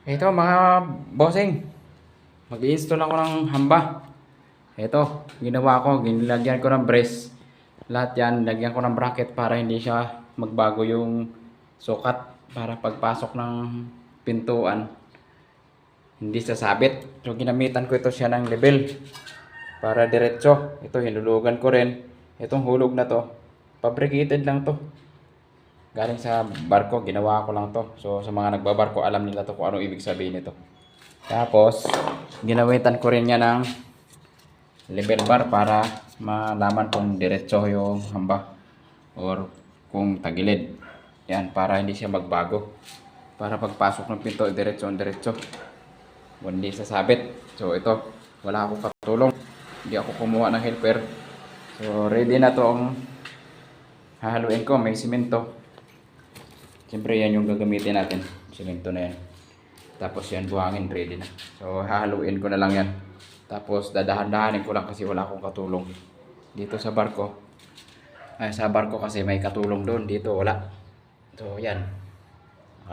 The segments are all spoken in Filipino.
Ito mga bossing, mag-i-install ako ng hamba. Ito, ginawa ko, ginilagyan ko ng brace. Lahat yan, lagyan ko ng bracket para hindi siya magbago yung sukat. Para pagpasok ng pintuan, hindi sasabit. So ginamitan ko ito siya ng level para diretso. Ito, hinulugan ko rin. Itong hulog na to, fabricated lang to. Galing sa barko, ginawa ko lang to. So sa mga nagbabarko, alam nila to kung ano ibig sabihin nito. Tapos, ginawitan ko rin niya ng level bar para malaman kung diretso yung hamba or kung tagilid. Yan, para hindi siya magbago. Para pagpasok ng pinto, diretso ang diretso. Hindi sasabit. So ito, wala akong katulong. Hindi ako kumuha ng helper. So ready na to ang hahaluin ko. May simento. Siyempre yan yung gagamitin natin. Simento na yan. Tapos yan buhangin, ready na. So hahaluin ko na lang yan. Tapos dadahan-dahanin ko lang kasi wala akong katulong. Dito sa barko. Ay, sa barko kasi may katulong doon. Dito wala. So yan.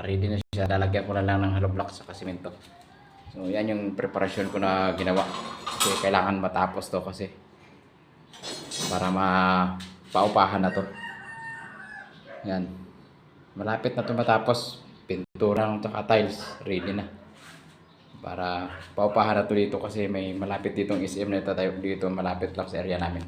Ready na siya. Lalagyan ko na lang ng hollow block sa simento. So yan yung preparasyon ko na ginawa. Kasi kailangan matapos to kasi. Para mapaupahan na to. Yan. Malapit na ito matapos. Pintura ng tsaka tiles. Ready na. Para paupahan na ito dito kasi may malapit ditong SM na tayo dito. Malapit lang sa area namin.